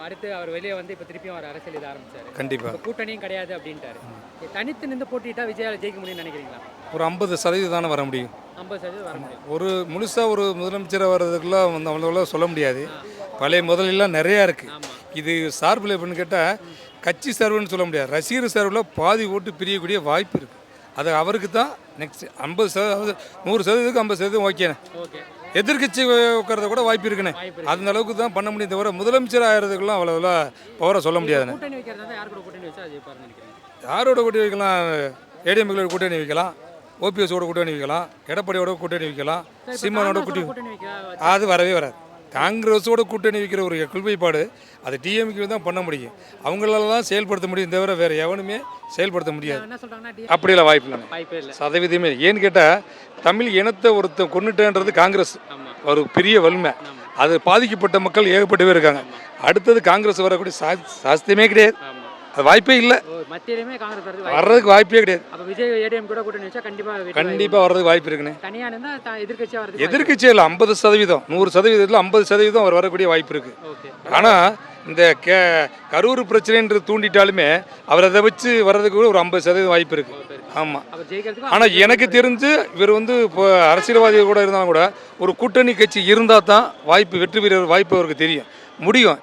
அடுத்து அவர் வெளியே வந்து இப்போ திருப்பியும் அவர் அரசியல் இதை ஆரம்பிச்சாரு. கண்டிப்பாக இப்போ கூட்டணியும் கிடையாது அப்படின்ட்டாரு. தனித்து நின்று போட்டிட்டா விஜயால ஜெயிக்க முடியும்னு நினைக்கிறீங்களா? ஒரு 50% தானே வர முடியும். 50% வர முடியும். ஒரு முழுசாக ஒரு முதலமைச்சராக வர்றதுக்குலாம் வந்து அவ்வளோ சொல்ல முடியாது. பழைய முதலெல்லாம் நிறையா இருக்குது. இது சார்பில் எப்படின்னு கேட்டால் கட்சி சார்புன்னு சொல்ல முடியாது. ரசிகர் சார்பில் பாதி ஓட்டு பிரியக்கூடிய வாய்ப்பு இருக்குது. அது அவருக்கு தான் நெக்ஸ்ட் 50%, 100%க்கு 50% ஓகேண்ணே. ஓகே. எதிர்கட்சி உட்காரத கூட வாய்ப்பு இருக்குண்ணே. அந்த அளவுக்கு தான் பண்ண முடியும் தவிர முதலமைச்சர் ஆகிறதுக்குலாம் அவ்வளோ பவரை சொல்ல முடியாதுண்ணே. கூட்டணி வைக்கிறதா யார் கூட கூட்டணி வச்சா ஜெயிப்பாருன்னு நினைக்கிறீங்க? யாரோட கூட்டணி வைக்கலாம்? ஏடிஎம்களோட கூட்டணி வைக்கலாம், ஓபிஎஸோட கூட்டணி வைக்கலாம், எடப்பாடியோட கூட்டணி வைக்கலாம், சீமானோட கூட்டணி அது வரவே வராது. காங்கிரஸோட கூட்டணி வைக்கிற ஒரு கொள்கைப்பாடு அது டிஎம்கே தான் பண்ண முடியும். அவங்களால தான் செயல்படுத்த முடியும் தவிர வேறு எவனுமே செயல்படுத்த முடியாது. அப்படியெல்லாம் வாய்ப்பு இல்லை, சதவீதமே. ஏன்னு கேட்டால் தமிழ் இனத்தை ஒருத்தர் கொண்டுட்டேன்றது காங்கிரஸ் ஒரு பெரிய வலிமை. அது பாதிக்கப்பட்ட மக்கள் ஏகப்பட்டவே இருக்காங்க. அடுத்தது காங்கிரஸ் வரக்கூடிய சாஸ்தியமே கிடையாது. அது வாய்ப்பே இல்லை. மத்தியிலுமே காங்கிரஸ் வர்றதுக்கு வாய்ப்பே கிடையாது. அப்ப விஜய் ஏடிஎம் கூட கூட்டணி வச்சா கண்டிப்பா வர்றதுக்கு வாய்ப்பு இருக்குன்னு. தனியா இருந்தா எதிர்க்கட்சியா வருது. எதிர்க்கட்சியே இல்லை, 50%, 100%ல 50% அவர் வரக்கூடிய வாய்ப்பு இருக்கு. ஆனா இந்த கரூர் பிரச்சனைன்றது தூண்டிட்டாலுமே அவர் அதை வச்சு வர்றதுக்கு கூட ஒரு 50% வாய்ப்பு இருக்கு. ஆமா. ஆனா எனக்கு தெரிஞ்சு இவர் வந்து இப்போ அரசியல்வாதிகள் கூட இருந்தாலும் கூட ஒரு கூட்டணி கட்சி இருந்தா தான் வாய்ப்பு, வெற்றி பெற வாய்ப்பு அவருக்கு தெரியும் முடியும்.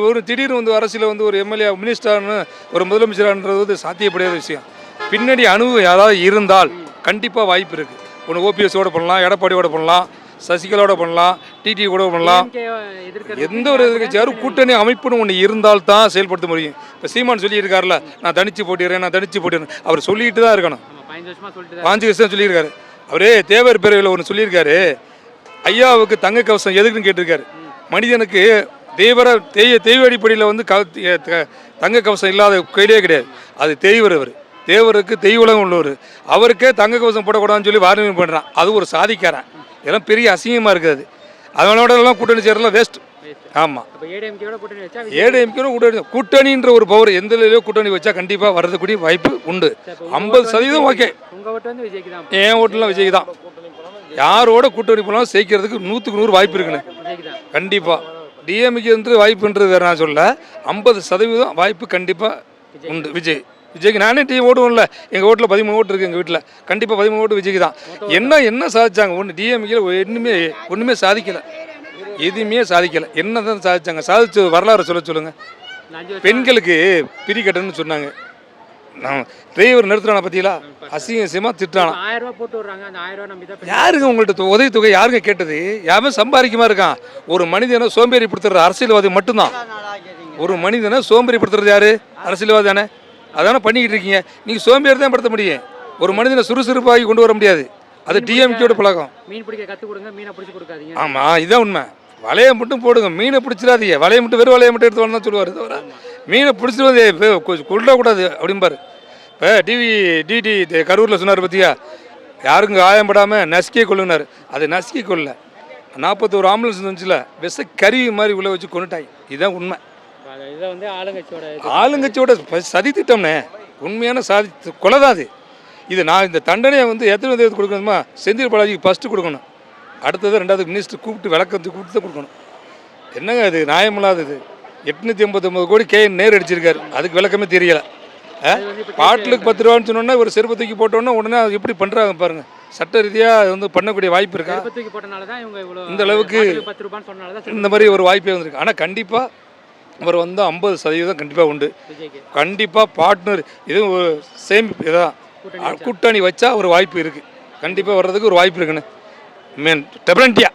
ஒரு திடீர்னு வந்து அரசியல் வந்து ஒரு எம்எல்ஏ மினிஸ்டர்னு ஒரு முதலமைச்சரான்றது வந்து சாத்தியப்படாத விஷயம். பின்னாடி அனுபவம் யாராவது இருந்தால் கண்டிப்பாக வாய்ப்பு இருக்குது. ஒன்று ஓபிஎஸோட பண்ணலாம், எடப்பாடியோட பண்ணலாம், சசிகலாவோட பண்ணலாம், டிடி கூட பண்ணலாம். எந்த ஒரு எதிர்க்கட்சியாரும் கூட்டணி அமைப்புன்னு ஒன்று இருந்தால் தான் செயல்படுத்த முடியும். இப்போ சீமான் சொல்லியிருக்காருல, நான் தனிச்சு போட்டிடுறேன், அவர் சொல்லிட்டு தான் இருக்கணும். 5 வருஷம் சொல்லியிருக்காரு. அவரே தேவர் பிரிவில் ஒன்று சொல்லியிருக்காரு, ஐயாவுக்கு தங்க கவசம் எதுக்குன்னு கேட்டிருக்காரு. மனிதனுக்கு தெய்வ அடிப்படையில் வந்து தங்க கவசம் இல்லாத கையிலே கிடையாது. அது தேய்வரவர், தேவருக்கு தெய்வலகம் உள்ளவர். அவருக்கே தங்க கவசம் போடக்கூடாதுன்னு சொல்லி வார்னிங் பண்ணுறான். அது ஒரு சாதிக்காரன். இதெல்லாம் பெரிய அசிங்கமாக இருக்குது. அதனோடலாம் கூட்டணி சேரலாம் வேஸ்ட். ஆமாம். ஏடிஎம்கே கூட்டணின்ற ஒரு பவர் எந்த நிலையிலோ கூட்டணி வச்சா கண்டிப்பாக வர்றதுக்கூடிய வாய்ப்பு உண்டு. 50% ஓகே. என் ஓட்டுலாம் விஜய்க்கு தான். யாரோட கூட்டணி போனாலும் ஜெயிக்கிறதுக்கு 100க்கு 100 வாய்ப்பு இருக்குன்னு. கண்டிப்பாக டிஎம்கே வந்து வாய்ப்புன்றது வேறு நான் சொல்ல, 50% வாய்ப்பு கண்டிப்பாக உண்டு விஜய்க்கு. நானே ஓடுவோம்ல, எங்கள் ஓட்டில் 13 ஓட்டு இருக்குது. எங்கள் வீட்டில் கண்டிப்பாக 13 ஓட்டு விஜய்க்கு தான். என்ன சாதிச்சாங்க? டிஎம்கே ஒன்றுமே சாதிக்கலை, எதுவுமே சாதிக்கலை. என்ன தான் சாதிச்சாங்க? சாதிச்சு வரலாறு சொல்லுங்கள். பெண்களுக்கு பிரி கட்டணும்னு சொன்னாங்க. நான் டிரைவர் நிறுத்துறான பற்றிங்களா? அசிங்கமாக திட்டானா. 1000 ரூபா போட்டு விடுறாங்க. அந்த 1000 ரூபா நம்பி தான் யாருங்க உங்கள்கிட்ட உதவித்தொகை யாருங்க கேட்டது? யாருமே சம்பாதிக்கமா இருக்கான். ஒரு மனிதனை சோம்பேறிப்படுத்துறது அரசியல்வாதி மட்டும்தான். ஒரு மனிதனை சோம்பேறிப்படுத்துறது யாரு? அரசியல்வாதி தானே. அதானே பண்ணிக்கிட்டு இருக்கீங்க. நீங்கள் சோம்பேறி தான் படுத்த முடியும். ஒரு மனிதனை சுறுசுறுப்பாகி கொண்டு வர முடியாது. அது டிஎம்கேயோட பழக்கம். மீன் பிடிக்க கற்றுக் கொடுங்க, மீனை பிடிச்சி கொடுக்காதீங்க. ஆமாம், இதுதான் உண்மை. வலையை மட்டும் போடுங்க, மீனை பிடிச்சிடாதீங்க. வலையை மட்டும் வெறும் வலையை மட்டும் எடுத்து வரணும் சொல்லுவார். தவிர மீனை பிடிச்சிட்டு வந்து கொள்ளக்கூடாது அப்படிம்பாரு. இப்போ டிடி கரூரில் சொன்னார் பற்றியா, யாருக்கும் காயப்படாமல் நசுக்கியே கொள்ளுனார். அது நசுக்கி கொள்ள 41 ஆம்புலன்ஸ் வந்துச்சுல, விஷ கருவி மாதிரி உள்ள வச்சு கொண்டுட்டாங்க. இதுதான் உண்மை. ஆளுங்கட்சியோட சதி திட்டம்னே. உண்மையான சாதி கொலை தான் அது. நான் இந்த தண்டனையை வந்து எத்தனை தேதி கொடுக்கணுமா? செந்தில் பாலாஜிக்கு ஃபஸ்ட்டு கொடுக்கணும். அடுத்தது 2வது மினிஸ்டர் கூப்பிட்டு விளக்கத்துக்கு கூப்பிட்டு தான் கொடுக்கணும். என்னங்க அது நியாயமில்லாதது? 889 கோடி நேர் அடிச்சிருக்காரு. அதுக்கு விளக்கமே தெரியலை. பாட்டிலுக்கு 10 ரூபான்னு சொன்னோன்னா ஒரு செருப்பு தூக்கி போட்டோன்னா உடனே அது எப்படி பண்ணுறாங்க பாருங்கள். சட்ட ரீதியாக அது வந்து பண்ணக்கூடிய வாய்ப்பு இருக்கா? இந்த அளவுக்கு இந்த மாதிரி ஒரு வாய்ப்பே வந்திருக்கு. ஆனால் கண்டிப்பாக அவர் வந்து 50% கண்டிப்பாக உண்டு. கண்டிப்பாக பார்ட்னர் இது ஒரு சேமிப்பு இதான் கூட்டணி வச்சா ஒரு வாய்ப்பு இருக்குது. கண்டிப்பாக வர்றதுக்கு ஒரு வாய்ப்பு இருக்குன்னு டெஃபினட்டியாக